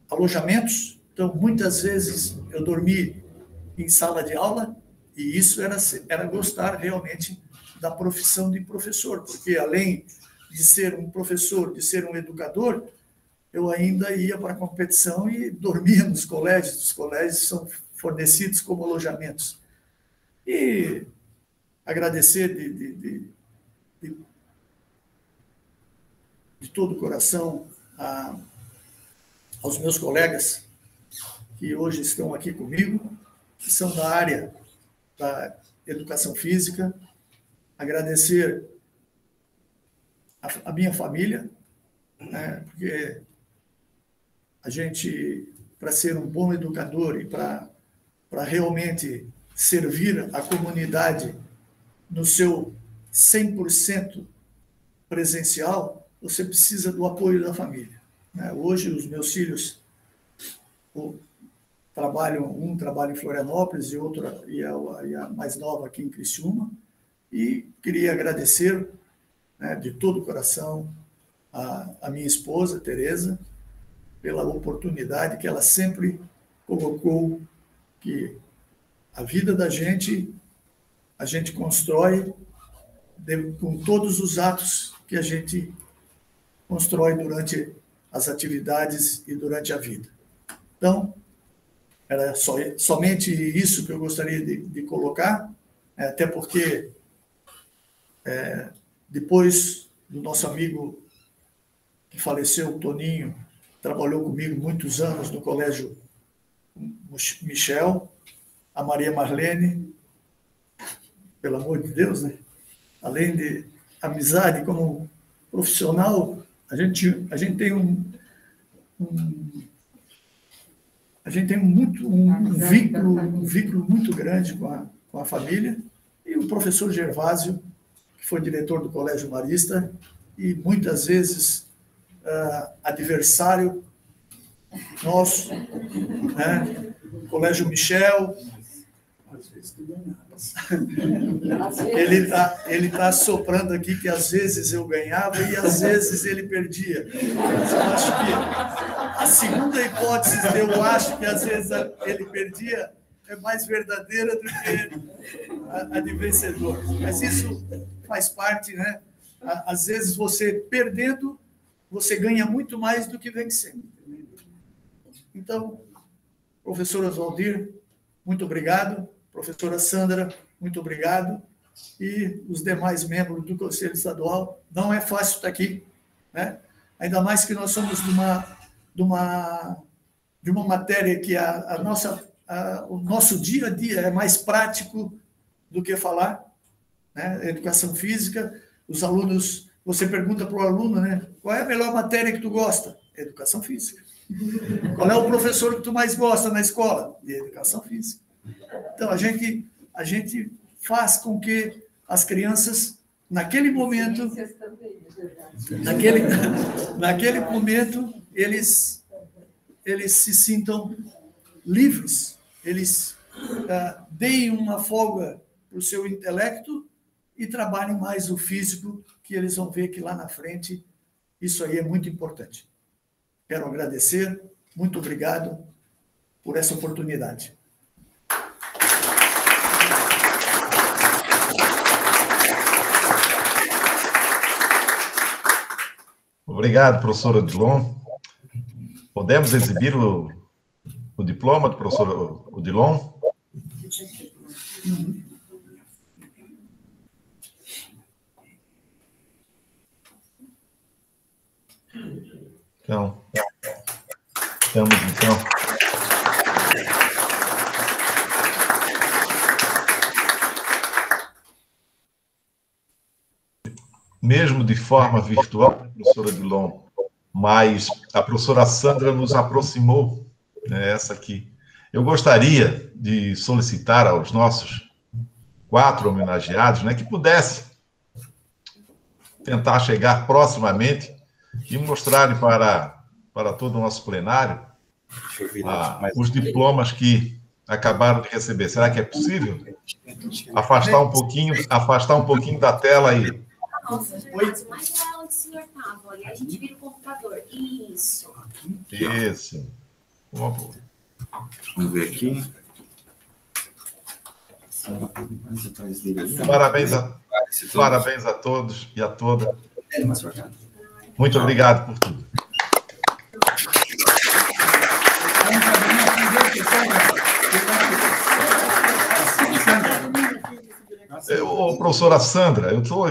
Speaker 6: alojamentos. Então, muitas vezes eu dormi em sala de aula, e isso era gostar realmente da profissão de professor, porque além de ser um professor, de ser um educador, eu ainda ia para a competição e dormia nos colégios. Os colégios são fornecidos como alojamentos. E agradecer de todo o coração aos meus colegas que hoje estão aqui comigo, que são da área da educação física. Agradecer a minha família, né, porque a gente, para ser um bom educador e para realmente servir a comunidade no seu 100% presencial, você precisa do apoio da família. Hoje, os meus filhos um trabalha em Florianópolis e a mais nova aqui em Criciúma, e queria agradecer, né, de todo o coração a minha esposa, Tereza, pela oportunidade que ela sempre colocou, que a vida da gente, a gente constrói com todos os atos que a gente constrói durante as atividades e durante a vida. Então, era somente isso que eu gostaria de colocar, até porque depois do nosso amigo que faleceu, o Toninho, trabalhou comigo muitos anos no Colégio Michel, a Maria Marlene, pelo amor de Deus, né? Além de amizade como profissional, a gente tem um vínculo muito grande com a família, e o professor Gervásio, que foi diretor do Colégio Marista, e muitas vezes adversário nosso, né? Colégio Michel. Ele tá soprando aqui que às vezes eu ganhava e às vezes ele perdia. Mas eu acho que a segunda hipótese, eu acho que às vezes ele perdia, é mais verdadeira do que a de vencedor. Mas isso faz parte, né? Às vezes, você perdendo, você ganha muito mais do que vencendo. Então, professor Oswaldir, muito obrigado. Professora Sandra, muito obrigado. E os demais membros do Conselho Estadual. Não é fácil estar aqui, né? Ainda mais que nós somos de uma matéria que o nosso dia a dia é mais prático do que falar, né? Educação física, os alunos, você pergunta para o aluno, né? Qual é a melhor matéria que tu gosta? Educação física. Qual é o professor que tu mais gosta na escola? De educação física. Então, a gente faz com que as crianças, naquele momento, eles se sintam livres, eles deem uma folga para o seu intelecto e trabalhem mais o físico, que eles vão ver que lá na frente isso aí é muito importante. Quero agradecer, muito obrigado por essa oportunidade.
Speaker 1: Obrigado, professor Odilon. Podemos exibir o diploma do professor Odilon? Então, estamos, então. Mesmo de forma virtual, professora Odilon, mas a professora Sandra nos aproximou, né, essa aqui. Eu gostaria de solicitar aos nossos 4 homenageados, né, que pudessem tentar chegar proximamente e mostrarem para todo o nosso plenário os diplomas que acabaram de receber. Será que é possível? Afastar um pouquinho da tela aí.
Speaker 7: Nossa, mais lá onde o senhor estava, ali a gente vira o computador. Isso.
Speaker 1: Isso.
Speaker 8: Vamos ver aqui.
Speaker 1: Parabéns a todos e a todas. Muito obrigado por tudo. Professora Sandra, eu estou...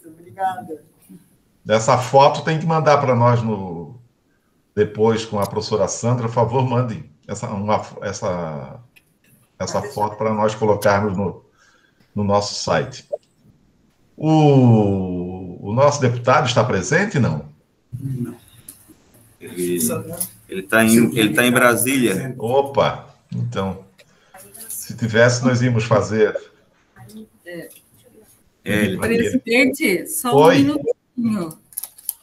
Speaker 5: Obrigada.
Speaker 1: Essa foto tem que mandar para nós depois com a professora Sandra. Por favor, mande essa foto para nós colocarmos no nosso site. O nosso deputado está presente, não?
Speaker 8: Não. Ele está em Brasília.
Speaker 1: Opa! Então, se tivesse, nós íamos fazer...
Speaker 2: Presidente, só um minutinho.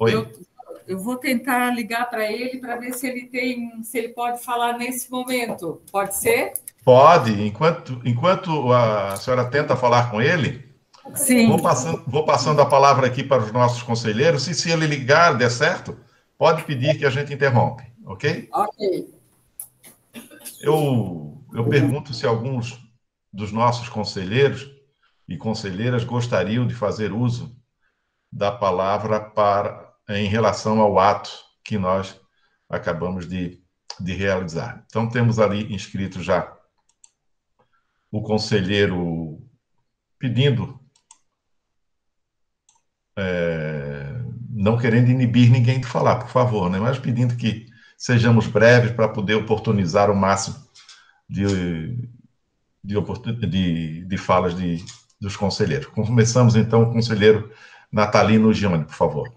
Speaker 1: Oi.
Speaker 2: Eu vou tentar ligar para ele para ver se ele pode falar nesse momento. Pode ser?
Speaker 1: Pode. Enquanto a senhora tenta falar com ele,
Speaker 2: sim,
Speaker 1: vou passando a palavra aqui para os nossos conselheiros. E se ele ligar, der certo, pode pedir que a gente interrompe, ok?
Speaker 2: Ok.
Speaker 1: Eu pergunto se alguns dos nossos conselheiros e conselheiras gostariam de fazer uso da palavra em relação ao ato que nós acabamos de realizar. Então, temos ali inscrito já o conselheiro pedindo, não querendo inibir ninguém de falar, por favor, né? Mas pedindo que sejamos breves para poder oportunizar o máximo de falas dos conselheiros. Começamos, então, com o conselheiro Natalino Gione, por favor.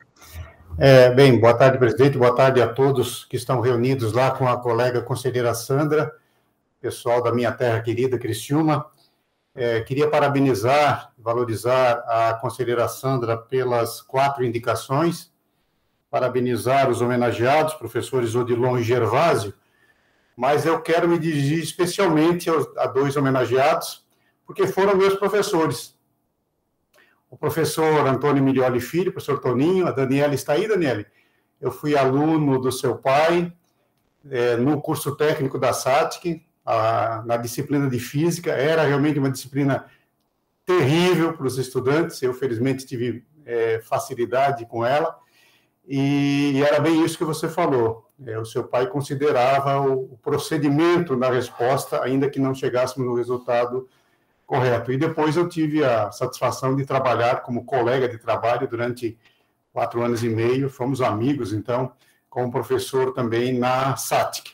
Speaker 9: Bem, boa tarde, presidente, boa tarde a todos que estão reunidos lá com a colega conselheira Sandra, pessoal da minha terra querida, Criciúma. Queria parabenizar, valorizar a conselheira Sandra pelas 4 indicações, parabenizar os homenageados, professores Odilon e Gervásio, mas eu quero me dirigir especialmente a 2 homenageados, porque foram meus professores. O professor Antônio Milioli Filho, o professor Toninho, a Daniela está aí, Daniela? Eu fui aluno do seu pai, no curso técnico da SATIC, na disciplina de física. Era realmente uma disciplina terrível para os estudantes. Eu, felizmente, tive facilidade com ela. E era bem isso que você falou. O seu pai considerava o procedimento da resposta, ainda que não chegássemos no resultado correto. E depois eu tive a satisfação de trabalhar como colega de trabalho durante 4 anos e meio. Fomos amigos, então, como professor também na SATIC.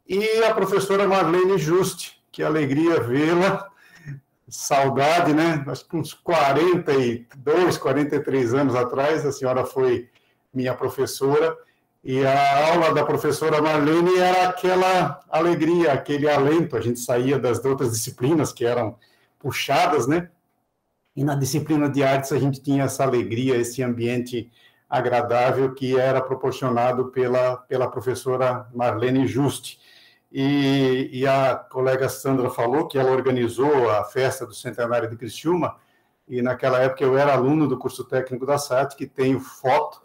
Speaker 9: E a professora Marlene Juste, que alegria vê-la, saudade, né? Acho que uns 42, 43 anos atrás, a senhora foi minha professora, e a aula da professora Marlene era aquela alegria, aquele alento. A gente saía das outras disciplinas que eram puxadas, né? E na disciplina de artes a gente tinha essa alegria, esse ambiente agradável que era proporcionado pela professora Marlene Juste. E a colega Sandra falou que ela organizou a festa do centenário de Criciúma, e naquela época eu era aluno do curso técnico da SATIC, tenho foto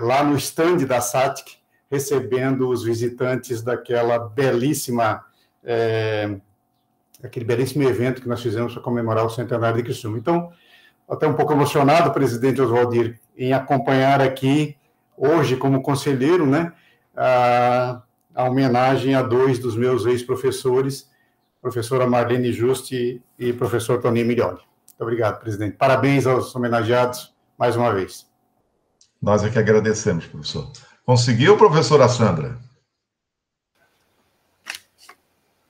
Speaker 9: lá no stand da SATIC, recebendo os visitantes daquela belíssima, aquele belíssimo evento que nós fizemos para comemorar o centenário de Criciúma. Então, até um pouco emocionado, presidente Oswaldir, em acompanhar aqui, hoje, como conselheiro, né, a homenagem a 2 dos meus ex-professores, professora Marlene Juste e professor Toninho Milioli. Muito obrigado, presidente. Parabéns aos homenageados, mais uma vez.
Speaker 1: Nós é que agradecemos, professor. Conseguiu, professora Sandra?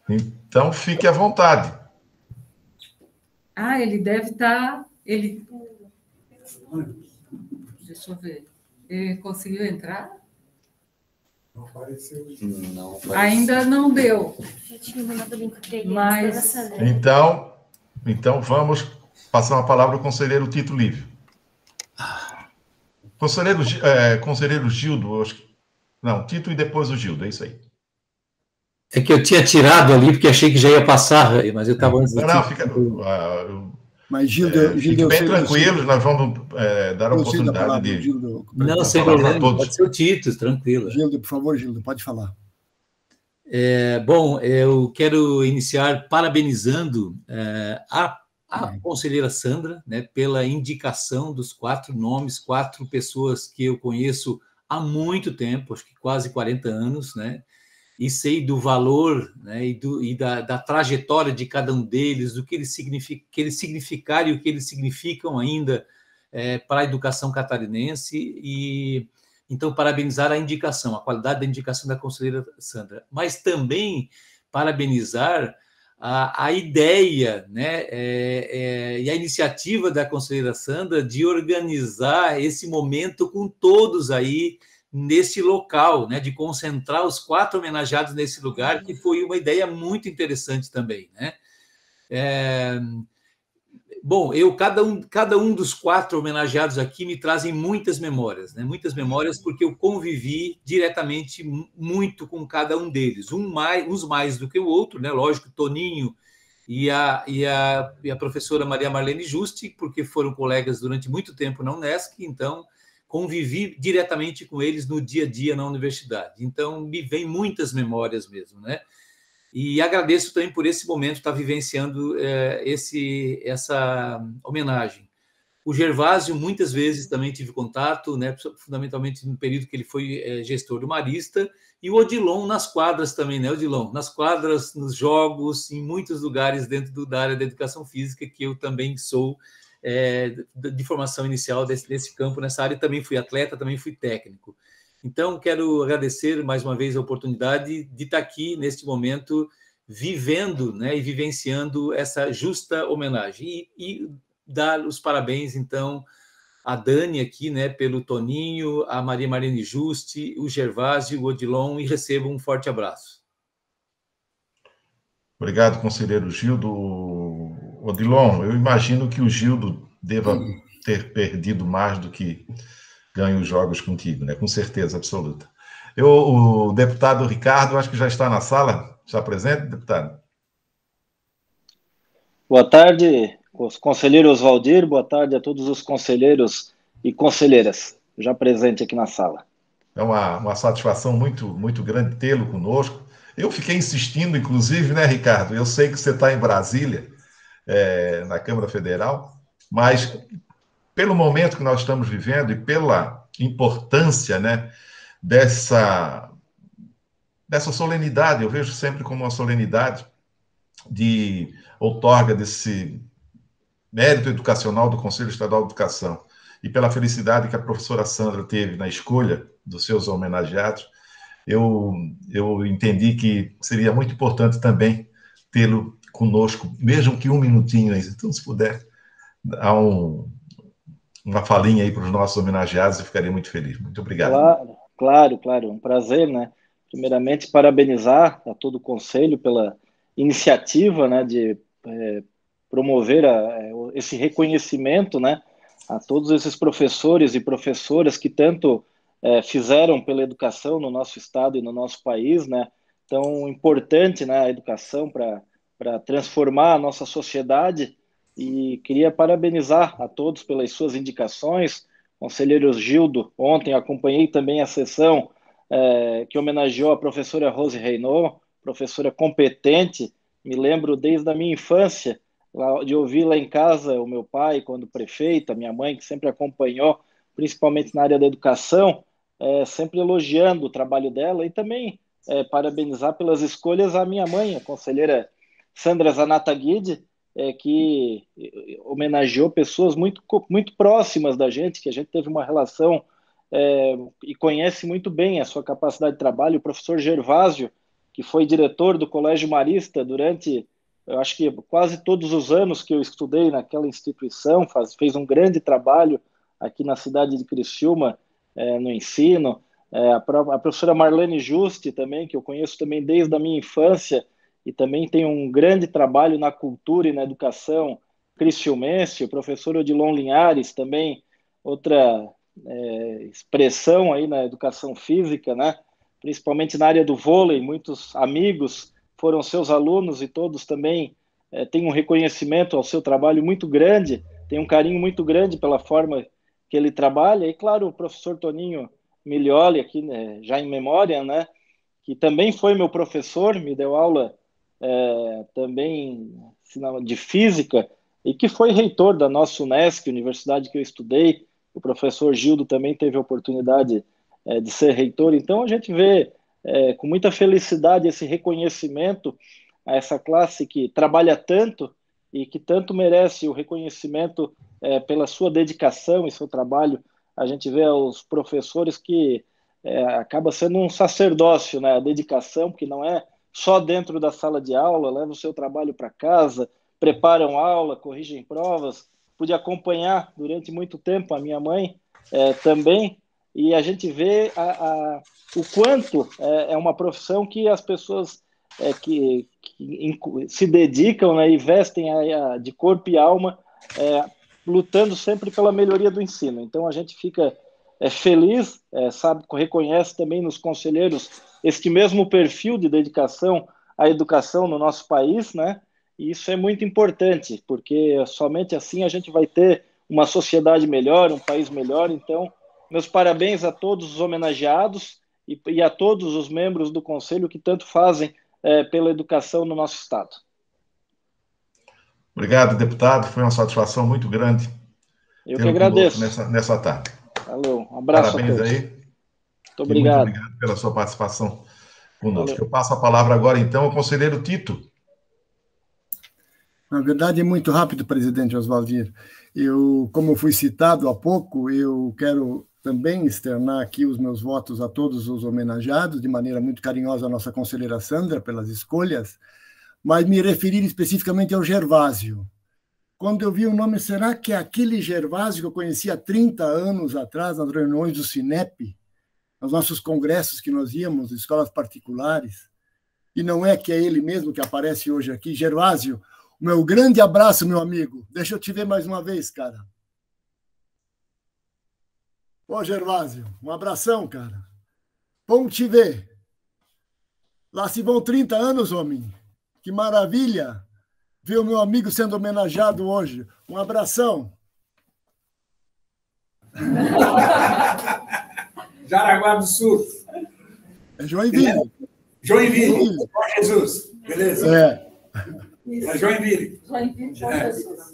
Speaker 1: Então, fique à vontade.
Speaker 2: Ele deve estar... Deixa eu ver. Ele conseguiu entrar?
Speaker 4: Não apareceu.
Speaker 8: Não apareceu.
Speaker 2: Ainda não deu.
Speaker 7: Eu tinha mandado o link para ele.
Speaker 2: Mas...
Speaker 1: Então, vamos passar uma palavra ao conselheiro Tito Lívio. Conselheiro Gildo, não, Tito e depois o Gildo, é isso aí.
Speaker 10: É que eu tinha tirado ali, porque achei que já ia passar, mas eu estava antes do
Speaker 1: Não,
Speaker 10: Tito.
Speaker 1: fica...
Speaker 11: Mas, Gildo,
Speaker 1: fique bem tranquilos, nós vamos dar a oportunidade de...
Speaker 11: Gildo,
Speaker 10: não, sem problema, pode ser o Tito, tranquilo.
Speaker 11: Gildo, por favor, Gildo, pode falar.
Speaker 10: Bom, eu quero iniciar parabenizando a conselheira Sandra, né, pela indicação dos 4 nomes, 4 pessoas que eu conheço há muito tempo, acho que quase 40 anos, né, e sei do valor, né, e da trajetória de cada um deles, do que eles significaram e o que eles significam ainda para a educação catarinense. E então parabenizar a indicação, a qualidade da indicação da conselheira Sandra, mas também parabenizar a ideia, né, e a iniciativa da conselheira Sandra de organizar esse momento com todos aí nesse local, né, de concentrar os 4 homenageados nesse lugar, que foi uma ideia muito interessante também, né? Bom, cada um dos 4 homenageados aqui me trazem muitas memórias, né? Muitas memórias, porque eu convivi diretamente muito com cada um deles, uns mais do que o outro, né? Lógico, Toninho e a professora Maria Marlene Juste, porque foram colegas durante muito tempo na Unesc, então convivi diretamente com eles no dia a dia na universidade. Então, me vem muitas memórias mesmo, né? E agradeço também por esse momento estar vivenciando essa homenagem. O Gervásio, muitas vezes, também tive contato, né, fundamentalmente no período que ele foi gestor do Marista, e o Odilon nas quadras também, né, Odilon? Nas quadras, nos jogos, em muitos lugares dentro da área da educação física, que eu também sou de formação inicial desse campo, nessa área. Também fui atleta, também fui técnico. Então, quero agradecer mais uma vez a oportunidade de estar aqui, neste momento, vivendo, né, e vivenciando essa justa homenagem. E dar os parabéns, então, a Dani aqui, né, pelo Toninho, a Maria Marlene Juste, o Gervásio, o Odilon, e recebo um forte abraço.
Speaker 1: Obrigado, conselheiro Gildo. Odilon, eu imagino que o Gildo deva ter perdido mais do que ganha os jogos contigo, né? Com certeza absoluta. O deputado Ricardo, acho que já está na sala. Está presente, deputado?
Speaker 12: Boa tarde, conselheiro Oswaldir. Boa tarde a todos os conselheiros e conselheiras já presentes aqui na sala.
Speaker 1: É uma satisfação muito, muito grande tê-lo conosco. Eu fiquei insistindo, inclusive, né, Ricardo? Eu sei que você está em Brasília, na Câmara Federal, mas pelo momento que nós estamos vivendo e pela importância, né, dessa solenidade, eu vejo sempre como uma solenidade de outorga desse mérito educacional do Conselho Estadual de Educação, e pela felicidade que a professora Sandra teve na escolha dos seus homenageados, eu entendi que seria muito importante também tê-lo conosco, mesmo que um minutinho aí. Então, se puder, dar uma falinha aí para os nossos homenageados, eu ficaria muito feliz. Muito obrigado.
Speaker 12: Claro. Um prazer, né? Primeiramente, parabenizar a todo o Conselho pela iniciativa, né, de promover esse reconhecimento, né, a todos esses professores e professoras que tanto fizeram pela educação no nosso estado e no nosso país, né? Tão importante, né, a educação para transformar a nossa sociedade. E queria parabenizar a todos pelas suas indicações. Conselheiro Gildo, ontem acompanhei também a sessão que homenageou a professora Rose Reynaud, professora competente. Me lembro desde a minha infância de ouvir lá em casa o meu pai, quando prefeito, a minha mãe, que sempre acompanhou, principalmente na área da educação, sempre elogiando o trabalho dela, e também parabenizar pelas escolhas a minha mãe, a conselheira Sandra Zanata Guide, que homenageou pessoas muito próximas da gente, que a gente teve uma relação e conhece muito bem a sua capacidade de trabalho. O professor Gervásio, que foi diretor do Colégio Marista durante, eu acho que quase todos os anos que eu estudei naquela instituição, fez um grande trabalho aqui na cidade de Criciúma, no ensino. A professora Marlene Juste também, que eu conheço também desde a minha infância, e também tem um grande trabalho na cultura e na educação criciumense. O professor Odilon Linhares também, outra expressão aí na educação física, né? Principalmente na área do vôlei, muitos amigos foram seus alunos e todos também têm um reconhecimento ao seu trabalho muito grande, têm um carinho muito grande pela forma que ele trabalha. E, claro, o professor Toninho Milioli, aqui, né, já em memória, né, que também foi meu professor, me deu aula também de física, e que foi reitor da nossa Unesc, universidade que eu estudei. O professor Gildo também teve a oportunidade de ser reitor. Então, a gente vê com muita felicidade esse reconhecimento a essa classe que trabalha tanto e que tanto merece o reconhecimento pela sua dedicação e seu trabalho. A gente vê os professores que acaba sendo um sacerdócio, né? A dedicação, que não é só dentro da sala de aula, levam o seu trabalho para casa, preparam aula, corrigem provas. Pude acompanhar durante muito tempo a minha mãe também, e a gente vê o quanto é uma profissão que as pessoas que se dedicam, né, e vestem de corpo e alma, lutando sempre pela melhoria do ensino. Então, a gente fica feliz, sabe, reconhece também nos conselheiros este mesmo perfil de dedicação à educação no nosso país, né? E isso é muito importante, porque somente assim a gente vai ter uma sociedade melhor, um país melhor. Então, meus parabéns a todos os homenageados e a todos os membros do Conselho que tanto fazem pela educação no nosso Estado.
Speaker 1: Obrigado, deputado. Foi uma satisfação muito grande.
Speaker 12: Eu que agradeço.
Speaker 1: Nessa tarde.
Speaker 12: Alô, um abraço
Speaker 1: Parabéns
Speaker 12: a todos.
Speaker 1: aí.
Speaker 12: Muito obrigado.
Speaker 1: Muito obrigado pela sua participação conosco.
Speaker 12: Valeu.
Speaker 1: Eu passo a palavra agora, então, ao conselheiro Tito.
Speaker 11: Na verdade, é muito rápido, presidente Oswaldir. Como fui citado há pouco, eu quero também externar aqui os meus votos a todos os homenageados, de maneira muito carinhosa à nossa conselheira Sandra, pelas escolhas, mas me referir especificamente ao Gervásio. Quando eu vi o nome, será que é aquele Gervásio que eu conheci há 30 anos atrás, nas reuniões do Cinep, nos nossos congressos que nós íamos, escolas particulares? E não é que é ele mesmo que aparece hoje aqui? Gervásio, meu grande abraço, meu amigo. Deixa eu te ver mais uma vez, cara. Ô, Gervásio, um abração, cara. Bom te ver. Lá se vão 30 anos, homem. Que maravilha ver o meu amigo sendo homenageado hoje. Um abração.
Speaker 4: Jaraguá do Sul.
Speaker 11: É Joinville.
Speaker 4: Joinville, Jesus, beleza?
Speaker 3: É
Speaker 4: Joinville.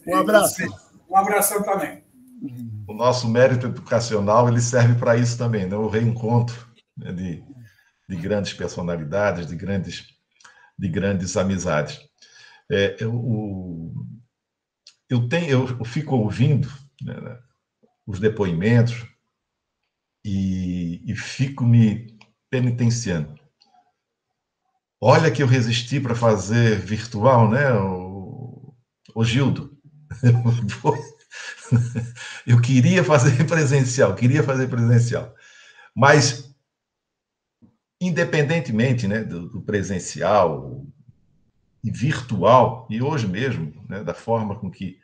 Speaker 11: Um abraço.
Speaker 4: Um abração também.
Speaker 1: O nosso mérito educacional ele serve para isso também, né? O reencontro, né, de grandes personalidades, de grandes amizades. Eu fico ouvindo, né, os depoimentos e fico me penitenciando. Olha que eu resisti para fazer virtual, né, o Gildo. Eu queria fazer presencial, mas independentemente, né, do presencial e virtual, e hoje mesmo, né, da forma com que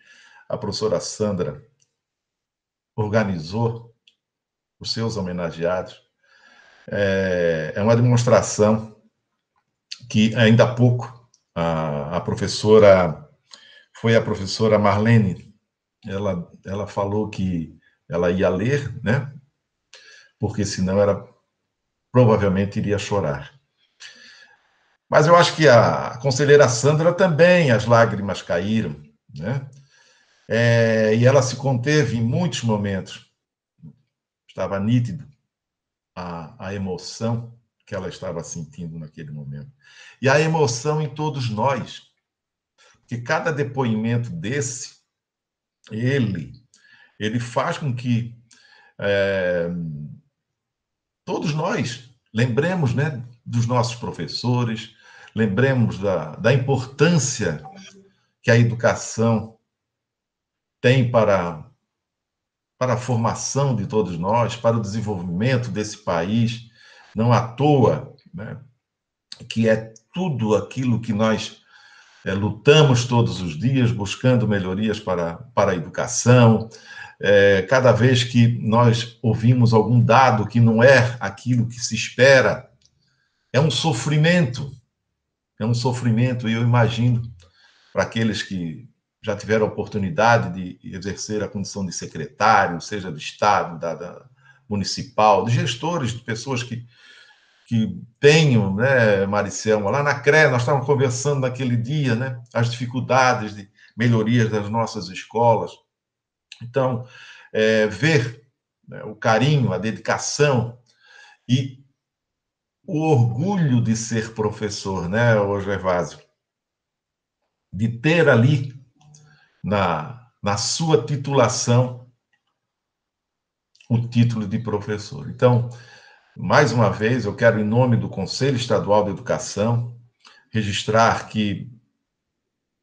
Speaker 1: a professora Sandra organizou os seus homenageados, é uma demonstração que ainda há pouco a professora Marlene, ela falou que ela ia ler, né? Porque senão ela provavelmente iria chorar. Mas eu acho que a conselheira Sandra também, as lágrimas caíram, né? E ela se conteve em muitos momentos. Estava nítido a emoção que ela estava sentindo naquele momento. E a emoção em todos nós. Porque cada depoimento desse, ele faz com que todos nós lembremos, né, dos nossos professores, lembremos da importância que a educação tem para a formação de todos nós, para o desenvolvimento desse país. Não à toa, né, que é tudo aquilo que nós lutamos todos os dias, buscando melhorias para a educação. Cada vez que nós ouvimos algum dado que não é aquilo que se espera, é um sofrimento. E eu imagino, para aqueles que já tiveram a oportunidade de exercer a condição de secretário, seja do Estado, da municipal, de gestores, de pessoas que tenham, né, Maricelma, lá na CRE, nós estávamos conversando naquele dia, né, as dificuldades de melhorias das nossas escolas. Então, ver, né, o carinho, a dedicação e o orgulho de ser professor, né, Gervásio? De ter ali, na sua titulação, o título de professor. Então, mais uma vez, eu quero, em nome do Conselho Estadual de Educação, registrar que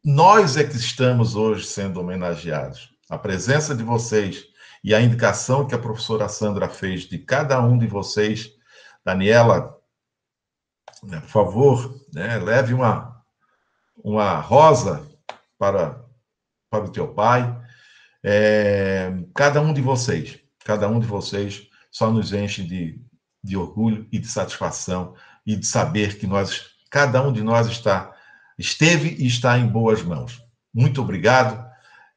Speaker 1: nós é que estamos hoje sendo homenageados. A presença de vocês e a indicação que a professora Sandra fez de cada um de vocês. Daniela, né, por favor, né, leve uma rosa para o teu pai. Cada um de vocês só nos enche de orgulho e de satisfação e de saber que cada um de nós esteve e está em boas mãos. Muito obrigado.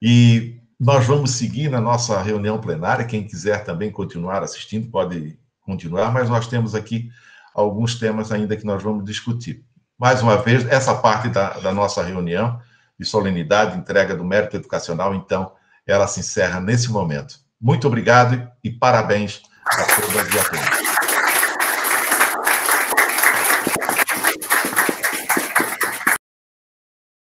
Speaker 1: E nós vamos seguir na nossa reunião plenária. Quem quiser também continuar assistindo, pode continuar, mas nós temos aqui alguns temas ainda que nós vamos discutir. Mais uma vez, essa parte da nossa reunião de solenidade, entrega do mérito educacional, então, ela se encerra nesse momento. Muito obrigado e parabéns a todas e a todos.